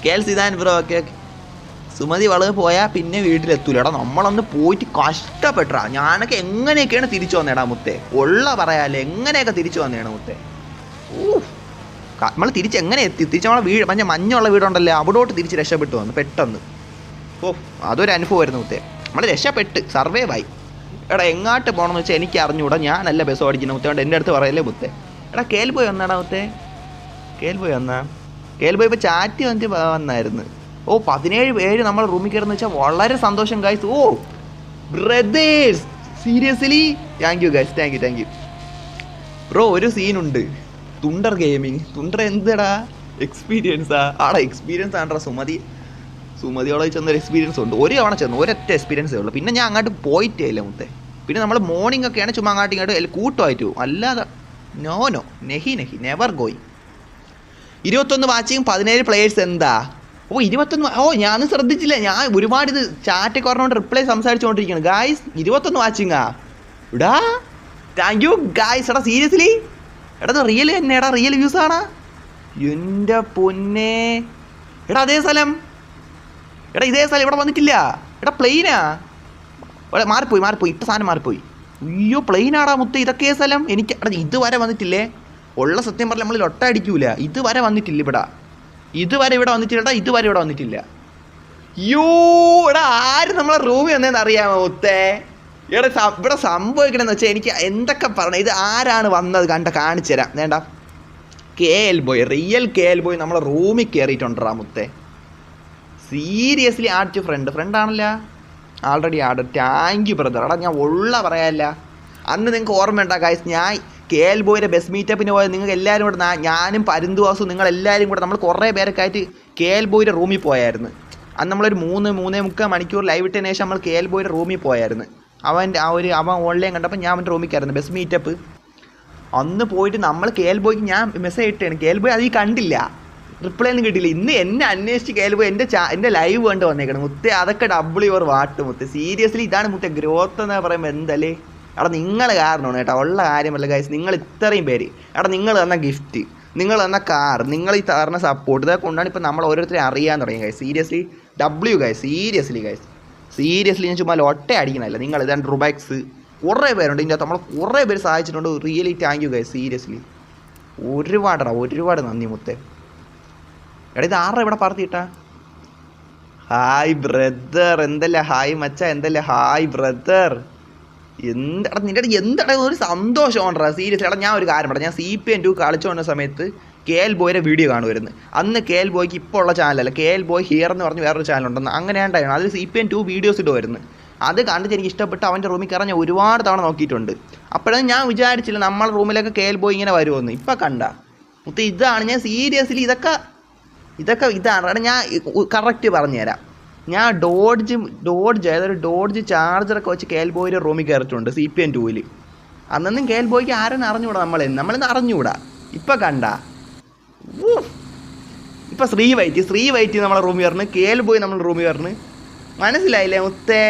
KL Zidane bro. Okay okay. Sumathi വളവ് പോയാൽ പിന്നെ വീട്ടിലെത്തൂല. എടാ നമ്മളൊന്ന് പോയിട്ട് കഷ്ടപ്പെട്ടാ. ഞാനൊക്കെ എങ്ങനെയൊക്കെയാണ് തിരിച്ചു വന്നേടാ മുത്തേ. ഉള്ള പറയാല്ലേ, എങ്ങനെയൊക്കെ തിരിച്ചു വന്നേടാ മുത്തേ. നമ്മൾ തിരിച്ച് എങ്ങനെ എത്തി? തിരിച്ച് നമ്മളെ വീട് മഞ്ഞുള്ള വീടുണ്ടല്ലേ, അവിടോട്ട് തിരിച്ച് രക്ഷപ്പെട്ടു വന്നു പെട്ടെന്ന്. അതൊരു അനുഭവമായിരുന്നു മുത്തേ. നമ്മൾ രക്ഷപ്പെട്ട് സർവൈവായി. എടാ എങ്ങോട്ട് പോകണമെന്ന് വെച്ചാൽ എനിക്ക് അറിഞ്ഞൂടാ. ഞാനല്ല ബസ് ഓടിക്കുന്നത് മുത്തേ, കൊണ്ട് എൻ്റെ അടുത്ത് പറയല്ലേ മുത്തേ. എടാ KL ബോയ് വന്നാടാ മുത്തേ. KL ബോയ് വന്നാ? KL ബോയ് ഇപ്പോൾ ചാറ്റ് വന്നിട്ട് വന്നായിരുന്നു. 17 പേര് നമ്മൾ റൂമിൽ കയറുന്ന വെച്ചാൽ വളരെ സന്തോഷം guys. Brothers seriously thank you guys, thank you bro. ഒരു സീനുണ്ട് തുണ്ടർ ഗെയിമിങ്. തുണ്ടർ എന്തെടാ എക്സ്പീരിയൻസാ? ആടാ എക്സ്പീരിയൻസ് ആണ്ടാ. സുമതിയോളം ചെന്നൊരു എക്സ്പീരിയൻസ് ഉണ്ട്. ഒരു തവണ ചെന്നു, ഒരൊറ്റ എക്സ്പീരിയൻസേ ഉള്ളൂ. പിന്നെ ഞാൻ അങ്ങോട്ട് പോയിട്ടേ ഇല്ല മുത്തേ. പിന്നെ നമ്മൾ മോർണിംഗ് ഒക്കെയാണ് ചുമ്മാ അങ്ങോട്ടും ഇങ്ങോട്ടും കൂട്ടമായിട്ട് പോകും. അല്ലാതെ നോ നെഹി നെവർ ഗോയി. 21 വാച്ചിങ് 17 പ്ലേയേഴ്സ് എന്താ? 21. ഞാനും ശ്രദ്ധിച്ചില്ല. ഞാൻ ഒരുപാട് ഇത് ചാറ്റൊക്കെ പറഞ്ഞുകൊണ്ട് റിപ്ലൈ സംസാരിച്ചുകൊണ്ടിരിക്കുകയാണ് ഗായ്സ്. 21 വാച്ചിങ്ങാ ഇടാ. Thank you guys. എടാ സീരിയസ്ലി എടാ റിയൽ തന്നെ. എടാ റിയൽ വ്യൂസ് ആണ്. എൻ്റെ പൊന്നെ. എടാ അതേ സ്ഥലം. എടാ ഇതേ സ്ഥലം ഇവിടെ വന്നിട്ടില്ല. എടാ പ്ലെയിനാ. മാറിപ്പോയി ഇപ്പം സാധനം മാറിപ്പോയി. അയ്യോ പ്ലെയിനാടാ മുത്ത. ഇതൊക്കെ സ്ഥലം എനിക്ക് എടാ ഇതുവരെ വന്നിട്ടില്ലേ. ഉള്ള സത്യം പറഞ്ഞാൽ നമ്മൾ ലൊട്ട അടിക്കൂല. ഇതുവരെ വന്നിട്ടില്ല ഇവിടെ. ഇതുവരെ ഇവിടെ വന്നിട്ടില്ല. യോ എടാ ആര് നമ്മളെ റൂമിൽ വന്നതെന്ന് അറിയാമോ മുത്തേ? ഇവിടെ സംഭവിക്കണമെന്ന് വെച്ചാൽ എനിക്ക് എന്തൊക്കെ പറഞ്ഞ ഇത് ആരാണ് വന്നത് കാണിച്ചു തരാം. വേണ്ട KL boy, real KL boy നമ്മളെ റൂമിൽ കയറിയിട്ടുണ്ടാ മുത്തേ. സീരിയസ്ലി ആഡ് ടു ഫ്രണ്ട് ആണല്ല. Already add. Thank you brother. എടാ ഞാൻ ഉള്ള പറയാല്ല. അന്ന് നിങ്ങൾക്ക് ഓർമ്മയുണ്ടാ ഗൈസ്, ഞാൻ KL ബോയുടെ ബസ് മീറ്റപ്പിന് പോയത് നിങ്ങൾക്ക് എല്ലാവരും കൂടെ ഞാനും പരുന്തുവാസും നിങ്ങളെല്ലാവരും കൂടെ നമ്മൾ കുറേ പേരൊക്കെ ആയിട്ട് KL ബോയുടെ റൂമിൽ പോയായിരുന്നു. അന്ന് നമ്മളൊരു 3-3.25 മണിക്കൂർ ലൈവ് ഇട്ടതിന് ശേഷം നമ്മൾ KL ബോയുടെ റൂമിൽ പോയായിരുന്നു. അവൻ ഓൺലൈൻ കണ്ടപ്പോൾ ഞാൻ അവൻ്റെ റൂമിൽ കയറുന്നു ബസ് മീറ്റപ്പ്. അന്ന് പോയിട്ട് നമ്മൾ KL ബോയ്ക്ക് ഞാൻ മെസ്സേജ് ഇട്ടാണ്. KL ബോയ് അത് കണ്ടില്ല, റിപ്ലൈ ഒന്നും കിട്ടിയില്ല. ഇന്ന് എന്നെ അന്വേഷിച്ച് KL ബോയ് എൻ്റെ ലൈവ് കണ്ട് വന്നേക്കണം മുത്തേ. അതൊക്കെ W വാട്ട് മുത്തേ. സീരിയസ്ലി ഇതാണ് മുത്തേ ഗ്രോത്ത് എന്ന് പറയുമ്പോൾ എന്തല്ലേ. എടാ നിങ്ങൾ കാരണമാണ് കേട്ടോ, ഉള്ള കാര്യമല്ല ഗൈസ്. നിങ്ങൾ ഇത്രയും പേര് എടാ നിങ്ങൾ തന്ന ഗിഫ്റ്റ്, നിങ്ങൾ തന്ന കാർ, നിങ്ങൾ ഈ തരുന്ന സപ്പോർട്ട്, ഇതൊക്കെ കൊണ്ടാണ് ഇപ്പോൾ നമ്മൾ ഓരോരുത്തരെയും അറിയാൻ തുടങ്ങി ഗൈസ്. Seriously guys. സീരിയസ്ലി ഞാൻ ചുമ്മാ ഒട്ട അടിക്കണമല്ല. നിങ്ങൾ ഇതാണ് റുബാക്സ് കുറേ പേരുണ്ട് ഇതിൻ്റെ അകത്ത്. നമ്മൾ കുറേ പേര് സഹായിച്ചിട്ടുണ്ട്. Really thank you guys. Seriously ഒരുപാട് നന്ദി മുത്തേ. എടാ ഇത് ആരുടെ ഇവിടെ പറത്തിയിട്ടാ? Hi brother. എന്തല്ലേ ഹായ് മച്ച. എന്തല്ലേ ഹായ് ബ്രദർ. എന്താടാ നിൻ്റെ എന്താടാ ഒരു സന്തോഷം ഉണ്ടോ സീരിയസ്ലി. എടാ ഞാൻ ഒരു കാര്യം പറയാം. ഞാൻ CPN2 കളിച്ചുകൊണ്ട സമയത്ത് KL ബോയുടെ വീഡിയോ കാണുമായിരുന്നു. അന്ന് KL ബോയ്ക്ക് ഇപ്പോൾ ഉള്ള ചാനലല്ല, KL ബോയ് ഹിയർ എന്ന് പറഞ്ഞ് വേറൊരു ചാനലുണ്ടെന്ന്. അങ്ങനെ ഉണ്ടായിരുന്നു. അതിൽ CPN2 വീഡിയോസ് ഇടുമായിരുന്നു. അത് കണ്ടിട്ട് എനിക്ക് ഇഷ്ടപ്പെട്ട് അവൻ്റെ റൂമിൽ കയറാൻ ഞാൻ ഒരുപാട് തവണ നോക്കിയിട്ടുണ്ട്. അപ്പോഴൊന്നും ഞാൻ വിചാരിച്ചില്ല നമ്മളെ റൂമിലൊക്കെ KL ബോയ് ഇങ്ങനെ വരുമെന്ന്. ഇപ്പം കണ്ട മുത്ത ഇതാണ്. ഞാൻ സീരിയസ്ലി ഇതൊക്കെ ഇതാണ്. എടാ ഞാൻ കറക്റ്റ് പറഞ്ഞുതരാം. ഞാൻ ഡോഡ്ജ് ചാർജറൊക്കെ വെച്ച് KL ബോയുടെ റൂമിൽ കയറിയിട്ടുണ്ട് CPN2. അന്നൊന്നും KL ബോയ്ക്ക് ആരെന്ന് അറിഞ്ഞുകൂടാ. നമ്മളിന്ന് അറിഞ്ഞുകൂടാ. ഇപ്പം കണ്ട ഇപ്പം ശ്രീ വൈറ്റ് നമ്മളെ റൂമിൽ വരണം. KL ബോയ് നമ്മളെ റൂമിൽ വരണം. മനസ്സിലായില്ലേ മുത്തേ?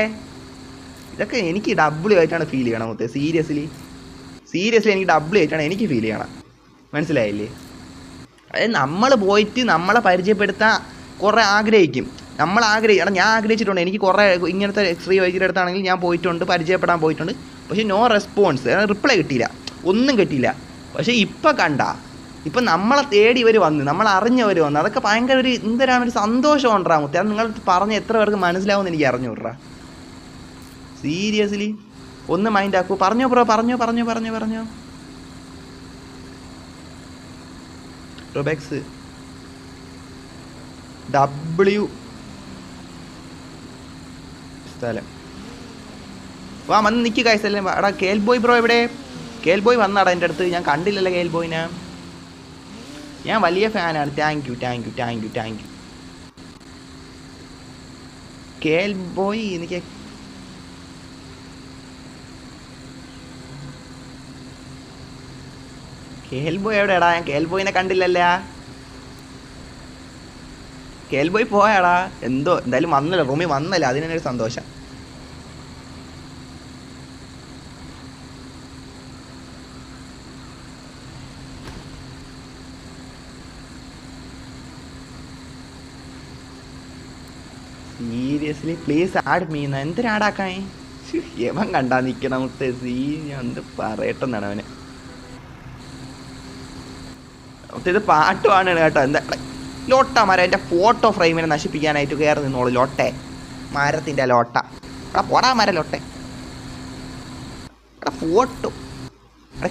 ഇതൊക്കെ എനിക്ക് W ആയിട്ടാണ് ഫീൽ ചെയ്യണം മുത്തേ. സീരിയസ്ലി എനിക്ക് W ആയിട്ടാണ് എനിക്ക് ഫീൽ ചെയ്യണം. മനസ്സിലായില്ലേ? അതായത് നമ്മൾ പോയിട്ട് നമ്മളെ പരിചയപ്പെടുത്താൻ കുറേ ആഗ്രഹിക്കും. എടാ ഞാൻ ആഗ്രഹിച്ചിട്ടുണ്ട്. എനിക്ക് കുറേ ഇങ്ങനത്തെ ശ്രീ വൈദ്യരുടെ അടുത്താണെങ്കിൽ ഞാൻ പോയിട്ടുണ്ട്, പരിചയപ്പെടാൻ പോയിട്ടുണ്ട്. പക്ഷേ നോ റെസ്പോൺസ്, റിപ്ലൈ കിട്ടിയില്ല, ഒന്നും കിട്ടിയില്ല. പക്ഷേ ഇപ്പം നമ്മളെ തേടി ഇവർ വന്ന്, നമ്മൾ അറിഞ്ഞവർ വന്ന്, അതൊക്കെ ഭയങ്കര ഒരു ഒരു സന്തോഷം ഉണ്ടാ മുത്തേ. അത് നിങ്ങൾ പറഞ്ഞ എത്ര പേർക്ക് മനസ്സിലാവുമെന്ന് എനിക്ക് അറിഞ്ഞൂടാ. സീരിയസ്ലി ഒന്ന് മൈൻഡ് ആക്കൂ. പറഞ്ഞോ ബ്രോ, പറഞ്ഞോ. റൊബെക്സ് W സ്ഥലം വാ വന്ന് നിൽക്കി കായ്സല്ലേ. എടാ KL ബോയ് ബ്രോ എവിടെ? KL ബോയ് വന്നാടാ എൻ്റെ അടുത്ത്. ഞാൻ കണ്ടില്ലല്ലോ KL ബോയിനെ. ഞാൻ വലിയ ഫാനാണ്. Thank you KL boy. എനിക്ക് KL ബോയ് എവിടെയാടാ? ഞാൻ KL ബോയിനെ കണ്ടില്ലല്ല. KL ബോയ് പോയാടാ. എന്തായാലും വന്നല്ലോ, റൂമിൽ വന്നല്ലോ, അതിനൊരു സന്തോഷം. സീരിയസ്ലി പ്ലീസ് ആഡ് മീന്ന് എന്തിനാ ആഡാക്കാൻ? യവൻ കണ്ടാ നിൽക്കണം മുത്തേ. ഞാൻ എന്ത് പറയട്ടെന്നാണ് അവന്. മുത്തേ ഇത് പാട്ടുമാണ് കേട്ടോ. എന്താ ലോട്ട മരം എൻ്റെ ഫോട്ടോ ഫ്രെയിമിനെ നശിപ്പിക്കാനായിട്ട് കയറി നിന്നോളൂ ലോട്ടെ. മരത്തിൻ്റെ ലോട്ട. പോടാ മരം ലോട്ടെ. ഫോട്ടോ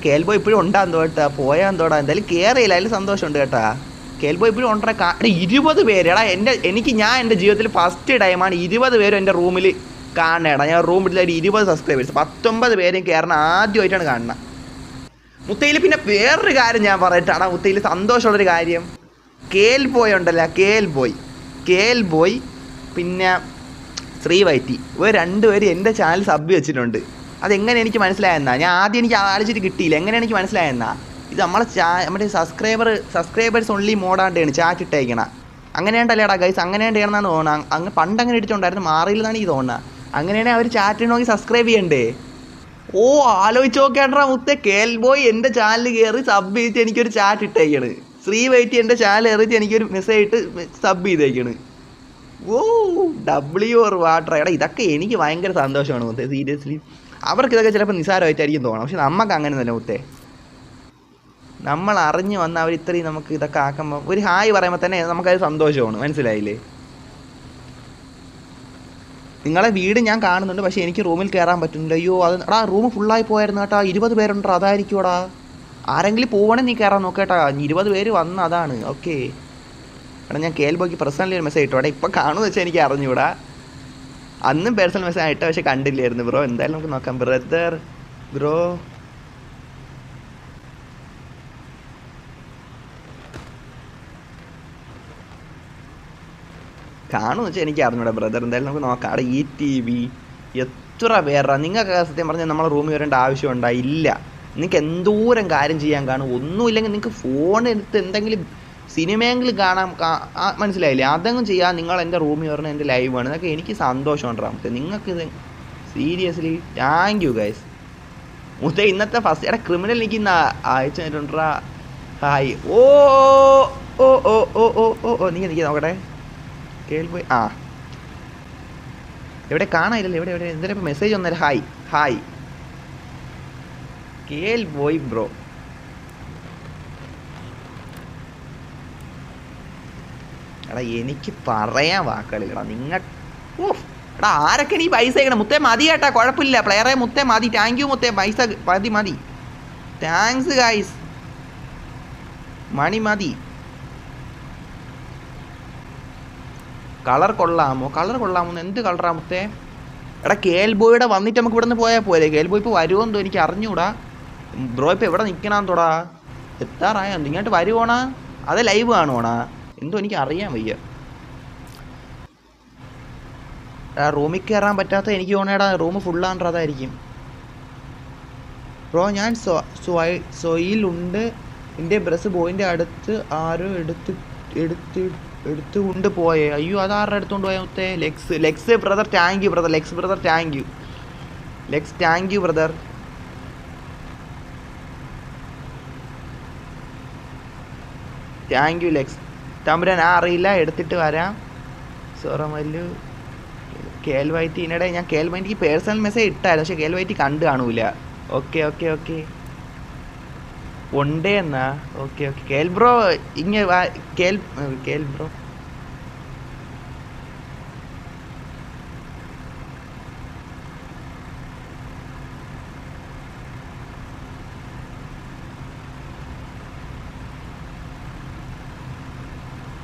കേൾബോ ഇപ്പോഴും ഉണ്ടാകുന്നോ കേട്ടാ. പോയാന്തോടാ എന്തായാലും കയറിയില്ല, അതിൽ സന്തോഷമുണ്ട് കേട്ടാ. കേൾബോ ഇപ്പോഴും ഉണ്ടേ. 20 പേര് എടാ. ഞാൻ എൻ്റെ ജീവിതത്തിൽ ഫസ്റ്റ് ടൈമാണ് 20 പേരും എൻ്റെ റൂമിൽ കാണണേടാ. ഞാൻ റൂമിൽ ഒരു 20 സബ്സ്ക്രൈബേഴ്സ് 19 പേരും കയറണം ആദ്യമായിട്ടാണ് കാണുന്നത് മുത്തയിൽ. പിന്നെ വേറൊരു കാര്യം ഞാൻ പറയട്ടാടാ മുത്തയിൽ സന്തോഷമുള്ളൊരു കാര്യം. കേൾബോയ് ഉണ്ടല്ലോ, കേൾബോയ് പിന്നെ ശ്രീവൈറ്റി ഇവർ രണ്ടുപേരും എൻ്റെ ചാനൽ സബ് വെച്ചിട്ടുണ്ട്. അതെങ്ങനെ എനിക്ക് മനസ്സിലായെന്നാ? ഞാൻ ആദ്യം എനിക്ക് ആലോചിച്ചിട്ട് കിട്ടിയില്ല. എങ്ങനെ എനിക്ക് മനസ്സിലായെന്നാ? ഇത് നമ്മുടെ സബ്സ്ക്രൈബേഴ്സ് ഓൺലി മോഡാണ്ടാണ് ചാറ്റ് ഇട്ടേക്കണം. അങ്ങനെയുണ്ടല്ലേടാ ഗൈസ്, അങ്ങനെയുണ്ടെന്നാണ് തോന്നുന്നത്. അങ്ങ് പണ്ട് അങ്ങനെ ഇട്ടിട്ടുണ്ടായിരുന്നു, മാറിയില്ലെന്നാണ് എനിക്ക് തോന്നുന്നത്. അങ്ങനെയാണെങ്കിൽ അവർ ചാറ്റ് നോക്കി സബ്സ്ക്രൈബ് ചെയ്യണ്ടേ? ഓ ആലോചിച്ച് നോക്കേണ്ടാ മുത്തേ. കേൾബോയ് എൻ്റെ ചാനൽ കയറി സബ് ചെയ്തിട്ട് എനിക്കൊരു ചാറ്റ് ഇട്ടേക്കാണ്. ശ്രീവൈറ്റി എൻ്റെ ചാനൽ കയറിയിട്ട് എനിക്കൊരു മെസ്സേജ് ഇട്ട് സബ് ചെയ്തേക്കാണ്. ഓ WR വാട്ടർ. എടാ ഇതൊക്കെ എനിക്ക് ഭയങ്കര സന്തോഷമാണ് മുത്തേ. സീരിയസ്ലി അവർക്ക് ഇതൊക്കെ ചിലപ്പോൾ നിസ്സാരമായിട്ടായിരിക്കും തോന്നണം, പക്ഷെ നമുക്ക് അങ്ങനെ തന്നെ മുത്തേ. നമ്മൾ അറിഞ്ഞു വന്ന അവർ ഇത്രയും നമുക്ക് ഇതൊക്കെ ആക്കുമ്പോൾ ഒരു ഹായ് പറയുമ്പോൾ തന്നെ നമുക്കത് സന്തോഷമാണ്. മനസ്സിലായില്ലേ? നിങ്ങളെ വീട് ഞാൻ കാണുന്നുണ്ട്, പക്ഷേ എനിക്ക് റൂമിൽ കയറാൻ പറ്റുന്നില്ല. അയ്യോ അത് എടാ റൂം ഫുള്ളായി പോയായിരുന്നു കേട്ടോ. 20 പേരുണ്ടോ? അതായിരിക്കുമോടാ. ആരെങ്കിലും പോകണേ നീ കയറാൻ നോക്കേട്ടാ. 20 പേര് വന്ന് അതാണ്. ഓക്കെ എടാ ഞാൻ കേൾബോയ്ക്ക് പേഴ്സണലി ഒരു മെസ്സേജ് ഇട്ടു. എടാ ഇപ്പം കാണുമെന്ന് വെച്ചാൽ എനിക്ക് അറിഞ്ഞൂടാ. അന്നും പേഴ്സണൽ മെസ്സേജ് ആയിട്ട് പക്ഷെ കണ്ടില്ലായിരുന്നു ബ്രോ. എന്തായാലും നമുക്ക് നോക്കാം. ബ്രദർ ബ്രോ കാണുമെന്ന് വെച്ചാൽ എനിക്ക് അറിഞ്ഞൂടാ ബ്രദർ. എന്തായാലും നമുക്ക് നോക്കാം. അവിടെ ETV എത്ര പേരാ. നിങ്ങൾക്ക് സത്യം പറഞ്ഞാൽ നമ്മളെ റൂമിൽ വരേണ്ട ആവശ്യം ഉണ്ടായില്ല. നിങ്ങൾക്ക് എന്തോരം കാര്യം ചെയ്യാൻ കാണും. ഒന്നുമില്ലെങ്കിൽ നിങ്ങൾക്ക് ഫോണെടുത്ത് എന്തെങ്കിലും സിനിമയെങ്കിലും കാണാം. മനസ്സിലായില്ലേ? അതെങ്കിലും ചെയ്യാൻ നിങ്ങൾ എൻ്റെ റൂമിൽ വരണം. എൻ്റെ ലൈവാണ്. ഇതൊക്കെ എനിക്ക് സന്തോഷമുണ്ട് നമുക്ക്. നിങ്ങൾക്കിത് സീരിയസ്ലി താങ്ക് യു ഗൈസ്. മുത്തേ ഇന്നത്തെ ഫസ്റ്റ് എടാ ക്രിമിനൽ എനിക്ക് ഇന്ന് അയച്ചു തന്നിട്ടുണ്ടാ. ഹായ്. ഓ ഓ ഓ ഓ ഓ ഓ ഓ നീ നോക്കട്ടെ. കേൾബോയ് എവിടെ കാണാനില്ലല്ലോ. എവിടെ എന്തായാലും ഇപ്പോൾ മെസ്സേജ് വന്നേരം. Hi KL boy bro. എടാ എനിക്ക് പറയാൻ വാക്കുകളില്ലടാ. എടാ ആരൊക്കെ നീ പൈസ അയക്കണം മുത്തേ? മതി കേട്ടാ, കുഴപ്പമില്ല. പ്ലെയറെ മുത്തേ മതി. താങ്ക് യു മുത്തേ. പൈസ മതി. Thanks guys. മതി. കളർ കൊള്ളാമോ? എന്ത് കളറാ മുത്തേ? എടാ കേൾബോയുടെ വന്നിട്ട് നമുക്ക് ഇവിടെ നിന്ന് പോയാൽ പോലെ. കേൾബോയ് ഇപ്പോൾ വരുമോന്തോ എനിക്ക് അറിഞ്ഞൂടാ. ബ്രോ ഇപ്പോൾ എവിടെ നിൽക്കണമെന്നോടാ? എത്താറായോ? ഇങ്ങോട്ട് വരുവോണാ? അതെ ലൈവ് കാണുവാണാ? എന്തോ എനിക്ക് അറിയാൻ വയ്യ. റൂമിൽ കയറാൻ പറ്റാത്ത എനിക്ക് തോന്നേടാ റൂം ഫുള്ളാണ്. അതായിരിക്കും ബ്രോ. ഞാൻ സൊയിലുണ്ട്. എൻ്റെ ബ്രസ് ബോയിൻ്റെ അടുത്ത് ആരോ എടുത്തുകൊണ്ട് പോയേ. അയ്യോ അതാരുടെ എടുത്തുകൊണ്ട് പോയ മുത്തേ? Lex brother thank you brother. Lex brother thank you brother. Thank you Lex. തമ്പുരാൻ അറിയില്ല, എടുത്തിട്ട് വരാം. സോറമല്ലു കേൾവൈറ്റി. ഇതിനിടെ ഞാൻ കേൾവൈറ്റിക്ക് പേഴ്സണൽ മെസ്സേജ് ഇട്ടായിരുന്നു, പക്ഷെ കേൾവൈറ്റി കണ്ടു കാണൂല. ഓക്കെ ഉണ്ടേ എന്നാ. ഓക്കെ കേൾ ബ്രോ ഇങ്ങനെ കേൾ ബ്രോ.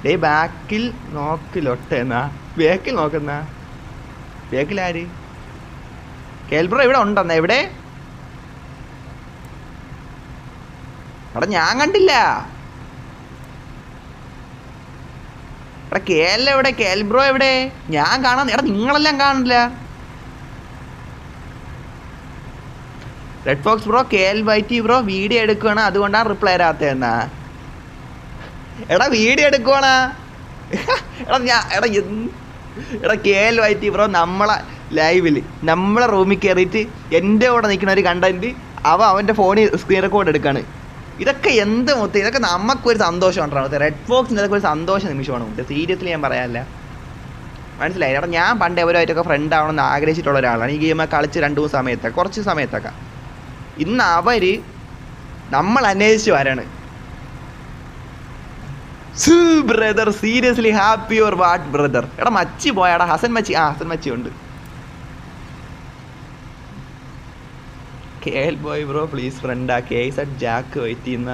ഡേ ബാക്കിൽ നോക്കിലൊട്ടെന്നാ. ബാക്കിൽ നോക്കുന്ന ബാക്കിലാര്? കേൾബ്രോ ഇവിടെ ഉണ്ടെന്നാ? എവിടെ? എടാ ഞാൻ കണ്ടില്ല. എടാ എവിടെ? കേൾബ്രോ എവിടെ? ഞാൻ കാണാൻ. എടാ നിങ്ങളെല്ലാം കാണില്ല. റെഡ് ഫോക്സ് ബ്രോ കേൾവൈറ്റി ബ്രോ വീഡിയോ എടുക്കുകയാണ്, അതുകൊണ്ടാണ് റിപ്ലൈ തരാത്തതെന്നാ. എടാ വീഡിയോ എടുക്കുവാണാ? എടാ കേൾവൈറ്റി ബ്രോ നമ്മളെ ലൈവില് നമ്മളെ റൂമിൽ കയറിയിട്ട് എൻ്റെ കൂടെ നിൽക്കുന്ന ഒരു കണ്ടന്റ് അവൻ്റെ ഫോണിൽ സ്ക്രീൻ റെക്കോർഡ് എടുക്കാണ്. ഇതൊക്കെ എന്ത് മൊത്തം ഇതൊക്കെ നമുക്കൊരു സന്തോഷം ഉണ്ടാകുന്നത്. റെഡ് ഫോക്സിന് ഇതൊക്കെ ഒരു സന്തോഷ നിമിഷമാണ് മൊത്തം. സീരിയസ്ലി ഞാൻ പറയാനല്ല. മനസ്സിലായി. എടാ ഞാൻ പണ്ട് അവരുമായിട്ടൊക്കെ ഫ്രണ്ട് ആവണമെന്ന് ആഗ്രഹിച്ചിട്ടുള്ള ഒരാളാണ്. ഈ ഗെയിം കളിച്ച് 2-3 സമയത്തൊക്കെ കുറച്ച് സമയത്തൊക്കെ. ഇന്ന് അവർ നമ്മൾ അന്വേഷിച്ച് വരാണ്. Brother seriously happy or what brother? എടാ മച്ചി പോയാടാ, ഹസൻ മച്ചി. ഹസൻ മച്ചി ഉണ്ട്. KL ബോയ് ബ്രോ പ്ലീസ് ഫ്രണ്ടാ. KZ ജാക്ക് വെയിറ്റ് ചെയ്യുന്ന.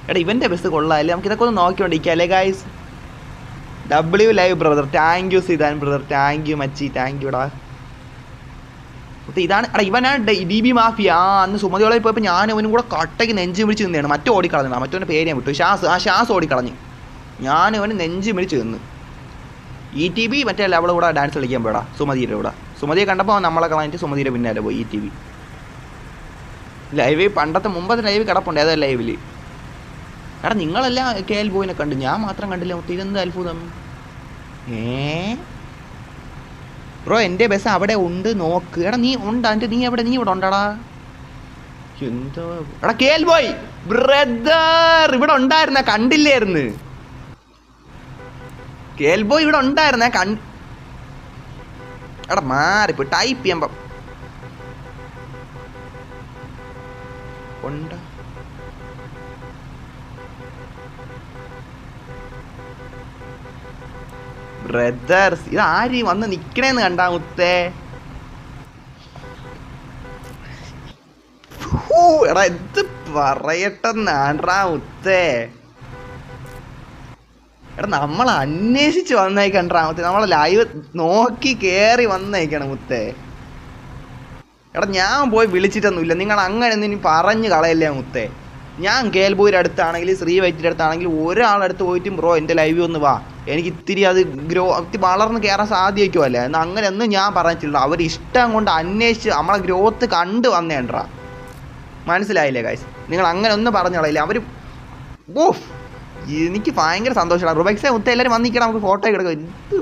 എടാ ഇവൻ്റെ ബസ് കൊള്ളാമല്ലേ, നമുക്ക് ഇതൊക്കെ ഒന്ന് നോക്കിക്കൊണ്ടിരിക്കാം അല്ലേ guys. W live brother, thank you Sithan brother, thank you മച്ചി, താങ്ക് യുടാ. ഇതാണ് എടാ ഇവനാണ് DB മാഫിയ. അന്ന് സുമതിയോളയിൽ പോയപ്പോൾ ഞാൻ അവനും കൂടെ കട്ടയ്ക്ക് നെഞ്ച് വിളിച്ച് നിന്നതാണ്. മറ്റോ ഓടിക്കളഞ്ഞാണ്, മറ്റവൻ്റെ പേര് ഞാൻ വിട്ടു. ഷാസ് ഓടിക്കളഞ്ഞ് ഞാൻ അവന് നെഞ്ച് വിളിച്ച് നിന്ന്. ETB മറ്റേ അവളെ കൂടെ ഡാൻസ് കളിക്കാൻ പോയടാ, സുമതിയുടെ കൂടെ. സുമതിയെ കണ്ടപ്പോൾ നമ്മളെ കളഞ്ഞിട്ട് സുമതിയുടെ പിന്നാലെ പോയി. ETB ലൈവ് പണ്ടത്തെ മുമ്പത്തെ ലൈവ് കിടപ്പുണ്ട്. ഏതാ ലൈവിൽ? എടാ നിങ്ങളെല്ലാം KL ബോയിനെ കണ്ടു, ഞാൻ മാത്രം കണ്ടില്ല. മൊത്തം ഇതെന്ത് അത്ഭുതം. ബ്രോ എൻ്റെ ബസ് അവിടെ ഉണ്ട് നോക്ക്. എടാ നീ ഉണ്ടാ? നീ എവിടെ? നീ ഇവിടെ ഉണ്ടാടാ? എന്തോ എടാ KL ബോയ് ബ്രദർ ഇവിടെ ഉണ്ടായിരുന്ന കണ്ടില്ലായിരുന്നു. KL ബോയ് ഇവിടെ ഉണ്ടായിരുന്നേ എടാ മാറിപ്പോ ടൈപ്പ് ചെയ്യുമ്പോ ഉണ്ട്. ബ്രദേഴ്സ് ഇത് ആര് വന്ന് നിക്കണേന്ന് കണ്ടാ മുത്തേ? എടാ എന്ത് പറയട്ടെന്നാണ്ടാ മുത്തേ. എടാ നമ്മൾ അന്വേഷിച്ച് വന്നേക്കണ്ടാ മുത്തേ, നമ്മളെ ലൈവ് നോക്കി കയറി വന്നേക്കണം മുത്തേ. എടാ ഞാൻ പോയി വിളിച്ചിട്ടൊന്നുമില്ല, നിങ്ങൾ അങ്ങനെ ഒന്നും ഇനി പറഞ്ഞു കളയല്ലേ മുത്തേ. ഞാൻ KL ബോയുടെ അടുത്താണെങ്കിൽ ശ്രീ വൈറ്റിൻ്റെ അടുത്താണെങ്കിൽ ഒരാളടുത്ത് പോയിട്ടും ബ്രോ എൻ്റെ ലൈവ് ഒന്ന് വാ, എനിക്ക് ഇത്തിരി അത് വളർന്ന് കയറാൻ സാധിക്കുമല്ലേ എന്ന് അങ്ങനെ ഒന്നും ഞാൻ പറഞ്ഞിട്ടില്ല. അവർ ഇഷ്ടം കൊണ്ട് അന്വേഷിച്ച് നമ്മളെ ഗ്രോത്ത് കണ്ട് വന്നേണ്ടാ. മനസ്സിലായില്ലേ ഗൈസ്? നിങ്ങൾ അങ്ങനെ ഒന്നും പറഞ്ഞു കളയില്ല. അവർ ഓഫ് എനിക്ക് ഭയങ്കര സന്തോഷമാണ്. റുബെക്സേ മുത്തേ എല്ലാവരും വന്നിരിക്കണം, നമുക്ക് ഫോട്ടോ എടുക്കാം. ഇത്